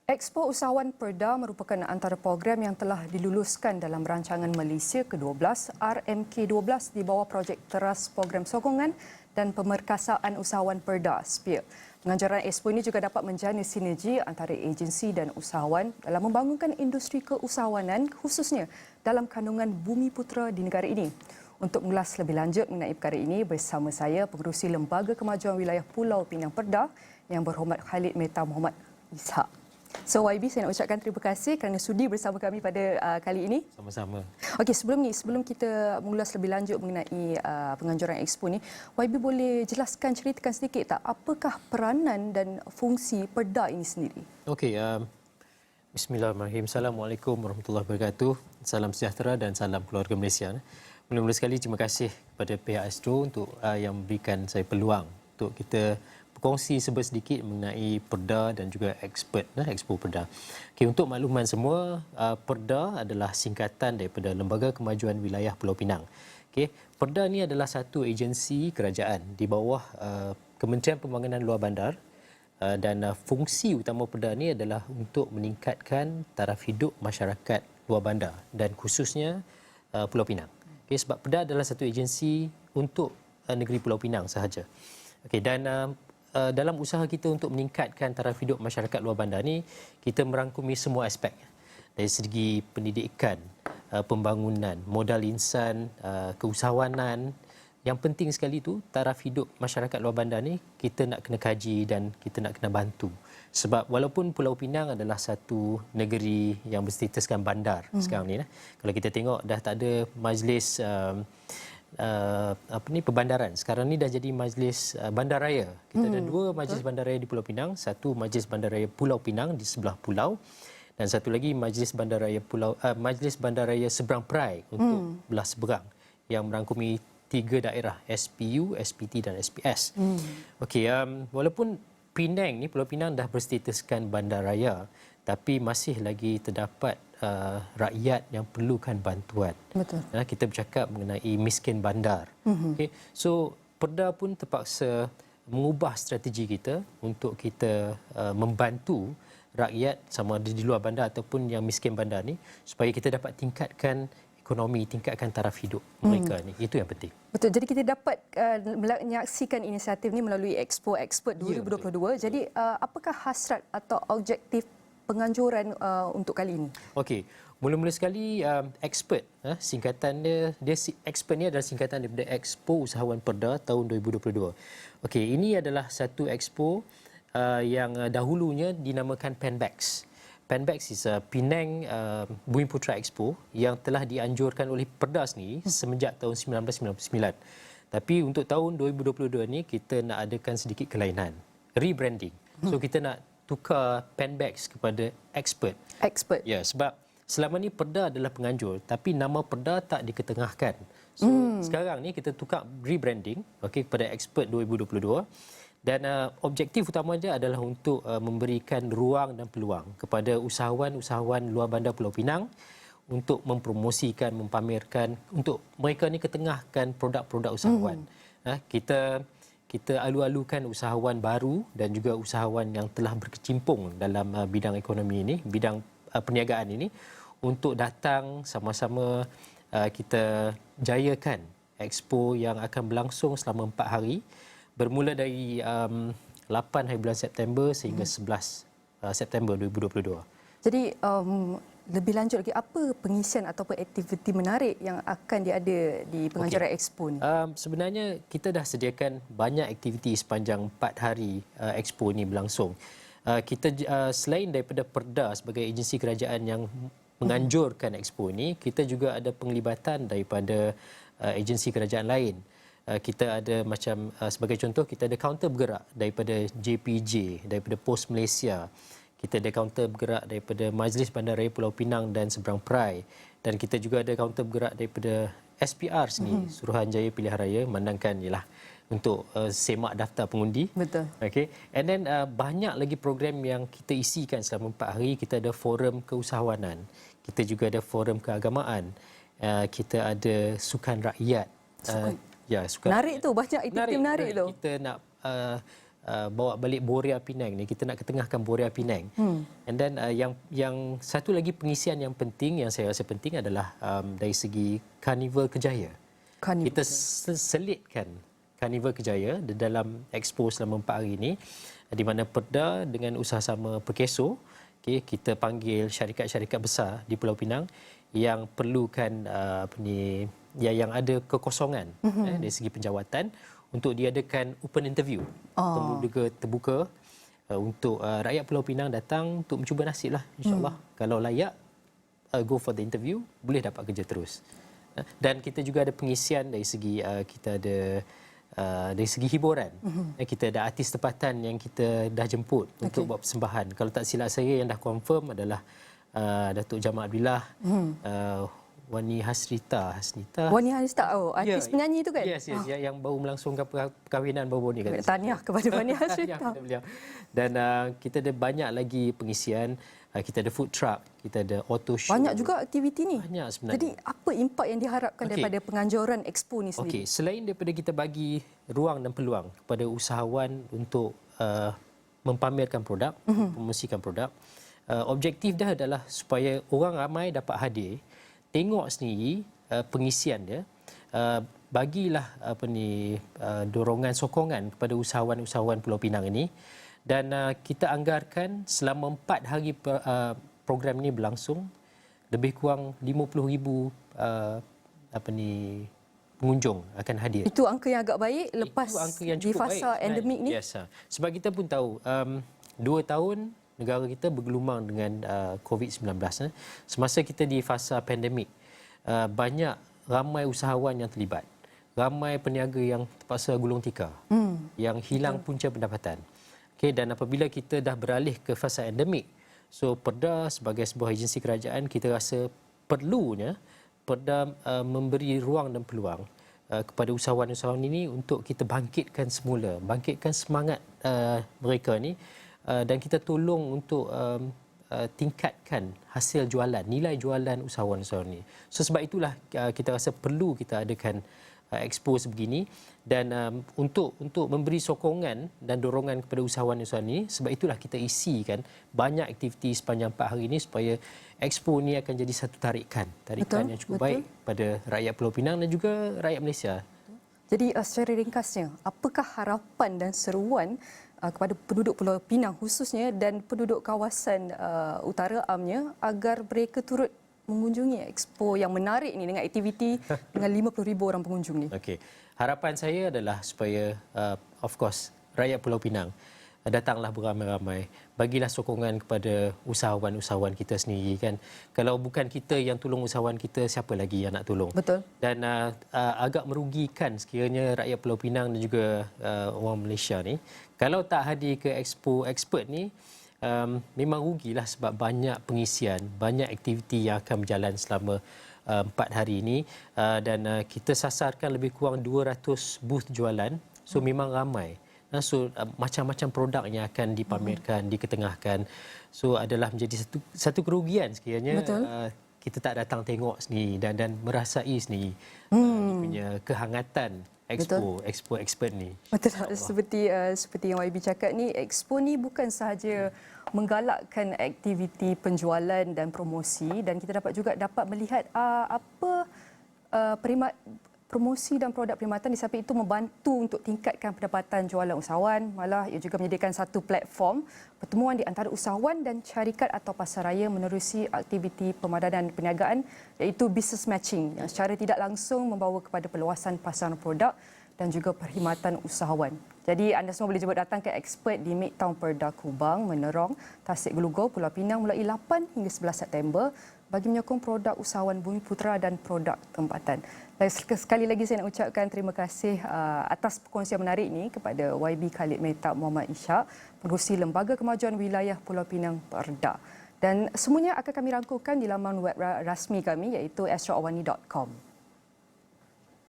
Expo Usahawan Perda merupakan antara program yang telah diluluskan dalam rancangan Malaysia ke-12 RMK12 di bawah projek teras program sokongan dan pemerkasaan usahawan Perda (SPEAR). Penganjuran Expo ini juga dapat menjana sinergi antara agensi dan usahawan dalam membangunkan industri keusahawanan khususnya dalam kandungan bumi putera di negara ini. Untuk mengulas lebih lanjut mengenai perkara ini, bersama saya Pengerusi Lembaga Kemajuan Wilayah Pulau Pinang Perda yang berhormat Khalid Mehta Muhammad Ishak. So YB, saya nak ucapkan terima kasih kerana sudi bersama kami pada kali ini. Sama-sama. Okey, sebelum kita mengulas lebih lanjut mengenai penganjuran Expo ni, YB boleh ceritakan sedikit tak apakah peranan dan fungsi Perda ini sendiri? Okey, bismillahirrahmanirrahim. Assalamualaikum warahmatullahi wabarakatuh. Salam sejahtera dan salam keluarga Malaysia. Mula-mula sekali terima kasih kepada pihak Astro untuk yang memberikan saya peluang untuk kita berkongsi sedikit mengenai Perda dan juga Expo Perda. Okay, untuk makluman semua, Perda adalah singkatan daripada Lembaga Kemajuan Wilayah Pulau Pinang. Okay, Perda ni adalah satu agensi kerajaan di bawah Kementerian Pembangunan Luar Bandar dan fungsi utama Perda ni adalah untuk meningkatkan taraf hidup masyarakat luar bandar dan khususnya Pulau Pinang. Okay, sebab Perda adalah satu agensi untuk negeri Pulau Pinang sahaja. Okay, dan dalam usaha kita untuk meningkatkan taraf hidup masyarakat luar bandar ni, kita merangkumi semua aspek dari segi pendidikan, pembangunan, modal insan, keusahawanan. Yang penting sekali tu taraf hidup masyarakat luar bandar ni kita nak kena kaji dan kita nak kena bantu. Sebab walaupun Pulau Pinang adalah satu negeri yang berstatuskan bandar sekarang ni, kalau kita tengok dah tak ada majlis perbandaran. Sekarang ni dah jadi majlis bandaraya. Kita ada dua majlis bandaraya di Pulau Pinang, satu majlis bandaraya Pulau Pinang di sebelah pulau dan satu lagi majlis bandaraya seberang perai untuk belah seberang yang merangkumi 3 daerah, SPU, SPT dan SPS. Okey, walaupun Pulau Pinang dah berstatuskan bandaraya, tapi masih lagi terdapat rakyat yang perlukan bantuan. Betul. Kita bercakap mengenai miskin bandar. Okay. So Perda pun terpaksa mengubah strategi kita untuk kita membantu rakyat sama ada di luar bandar ataupun yang miskin bandar ni supaya kita dapat tingkatkan ekonomi, tingkatkan taraf hidup mereka ni. Itu yang penting. Betul. Jadi kita dapat menyaksikan inisiatif ini melalui Expo Expert 2022. Jadi apakah hasrat atau objektif penganjuran untuk kali ini? Okey, mula-mula sekali Expert, singkatan dia Expert ni adalah singkatan daripada Expo Usahawan Perda tahun 2022. Okey, ini adalah satu expo yang dahulunya dinamakan PENBEX. PENBEX is Penang Bumi Putera Expo yang telah dianjurkan oleh Perda sendiri semenjak tahun 1999. Tapi untuk tahun 2022 ni kita nak adakan sedikit kelainan, rebranding. So kita nak tukar PENBEX kepada Expert. Expert. Ya, sebab selama ni Perda adalah penganjur tapi nama Perda tak diketengahkan. So sekarang ni kita tukar rebranding kepada Expert 2022. Dan objektif utama dia adalah untuk memberikan ruang dan peluang kepada usahawan-usahawan luar bandar Pulau Pinang untuk mempromosikan, mempamerkan, untuk mereka ni ketengahkan produk-produk usahawan. Kita alu-alukan usahawan baru dan juga usahawan yang telah berkecimpung dalam bidang ekonomi ini, bidang perniagaan ini untuk datang sama-sama kita jayakan expo yang akan berlangsung selama 4 hari. Bermula dari 8 hari bulan September sehingga 11 September 2022. Jadi lebih lanjut lagi, apa pengisian ataupun aktiviti menarik yang akan diada di penganjuran Expo ni? Sebenarnya kita dah sediakan banyak aktiviti sepanjang 4 hari Expo ni berlangsung. Kita selain daripada Perda sebagai agensi kerajaan yang menganjurkan Expo ni, kita juga ada penglibatan daripada agensi kerajaan lain. Kita ada macam sebagai contoh kita ada kaunter bergerak daripada JPJ, daripada Pos Malaysia. Kita ada kaunter bergerak daripada Majlis Bandaraya Pulau Pinang dan Seberang Perai, dan kita juga ada kaunter bergerak daripada SPR sendiri, Suruhanjaya Pilihan Raya, Mandangkan ialah untuk semak daftar pengundi. Betul. Okay. And then banyak lagi program yang kita isikan selama 4 hari. Kita ada forum keusahawanan, kita juga ada forum keagamaan, kita ada sukan rakyat. Sukan. Ya, sukan. Menarik tu, banyak aktiviti menarik tu. Kita nak bawa balik Borea Penang ni, kita nak ketengahkan Borea Penang. And then yang satu lagi pengisian yang penting, yang saya rasa penting adalah dari segi Karnival Kejaya. Kita selitkan Karnival Kejaya dalam expo selama 4 hari ini, di mana Perda dengan usaha-sama Perkeso, kita panggil syarikat-syarikat besar di Pulau Pinang yang perlukan yang ada kekosongan dari segi penjawatan untuk diadakan open interview terbuka untuk rakyat Pulau Pinang datang untuk mencuba nasib lah, insyaAllah. Kalau layak, go for the interview, boleh dapat kerja terus. Dan kita juga ada pengisian dari segi kita ada dari segi hiburan. Kita ada artis tempatan yang kita dah jemput untuk buat persembahan. Kalau tak silap saya, yang dah confirm adalah Datuk Jamal Abdillah, Wani Hasnita. Wani Hasnita, artis penyanyi tu kan? Yes, yang baru melangsungkan perkahwinan baru-baru ni kan. Tahniah kepada Wani Hasnita. Dan kita ada banyak lagi pengisian. Kita ada food truck, kita ada auto show. Banyak juga aktiviti ni. Banyak sebenarnya. Jadi apa impak yang diharapkan daripada penganjuran expo ni sendiri? Selain daripada kita bagi ruang dan peluang kepada usahawan untuk mempamerkan produk, promosikan produk, objektif dah adalah supaya orang ramai dapat hadir, tengok sendiri pengisian dia, bagilah dorongan sokongan kepada usahawan-usahawan Pulau Pinang ini. Dan kita anggarkan selama 4 hari program ini berlangsung, lebih kurang 50,000 pengunjung akan hadir. Itu angka yang agak baik lepas di fasa endemik ni? Yes. Sebab kita pun tahu 2 tahun negara kita bergelumang dengan COVID-19. Semasa kita di fasa pandemik, ramai usahawan yang terlibat. Ramai peniaga yang terpaksa gulung tikar, yang hilang punca pendapatan. Dan apabila kita dah beralih ke fasa endemik, so Perda sebagai sebuah agensi kerajaan, kita rasa perlunya Perda memberi ruang dan peluang kepada usahawan-usahawan ini untuk kita bangkitkan semula, bangkitkan semangat mereka ni, dan kita tolong untuk tingkatkan hasil jualan, nilai jualan usahawan-usahawan ini. So sebab itulah kita rasa perlu kita adakan expo sebegini, dan untuk memberi sokongan dan dorongan kepada usahawan-usahawan ini. Sebab itulah kita isikan banyak aktiviti sepanjang 4 hari ini supaya expo ini akan jadi satu tarikan yang cukup baik pada rakyat Pulau Pinang dan juga rakyat Malaysia. Jadi secara ringkasnya, apakah harapan dan seruan kepada penduduk Pulau Pinang khususnya dan penduduk kawasan utara amnya agar mereka turut mengunjungi expo yang menarik ni dengan aktiviti dengan 50,000 orang pengunjung ni? Okey. Harapan saya adalah supaya of course rakyat Pulau Pinang datanglah beramai-ramai, bagilah sokongan kepada usahawan-usahawan kita sendiri kan. Kalau bukan kita yang tolong usahawan kita, siapa lagi yang nak tolong? Betul. Dan agak merugikan sekiranya rakyat Pulau Pinang dan juga orang Malaysia ni kalau tak hadir ke expo expert ni. Memang rugilah sebab banyak pengisian, banyak aktiviti yang akan berjalan selama 4 hari ini, dan kita sasarkan lebih kurang 200 booth jualan. So memang ramai. So macam-macam produk yang akan dipamerkan, diketengahkan. So adalah menjadi satu kerugian sekiranya kita tak datang tengok sendiri dan merasai sendiri punya kehangatan expo expert ni. Betul. Seperti yang YB cakap ni, expo ni bukan sahaja menggalakkan aktiviti penjualan dan promosi, dan kita dapat melihat apa promosi dan produk perkhidmatan di samping itu membantu untuk tingkatkan pendapatan jualan usahawan. Malah ia juga menyediakan satu platform pertemuan di antara usahawan dan syarikat atau pasaraya menerusi aktiviti pemadanan perniagaan, iaitu business matching yang secara tidak langsung membawa kepada perluasan pasaran produk dan juga perkhidmatan usahawan. Jadi anda semua boleh cuba datang ke expert di Midtown Perda Kubang, Menerong, Tasik Gelugor, Pulau Pinang mulai 8 hingga 11 September bagi menyokong produk usahawan Bumiputera dan produk tempatan. Sekali lagi saya nak ucapkan terima kasih atas perkongsian menarik ini kepada YB Khalid Mehtab Muhammad Ishak, Pengerusi Lembaga Kemajuan Wilayah Pulau Pinang Perda. Dan semuanya akan kami rangkumkan di laman web rasmi kami iaitu astroawani.com.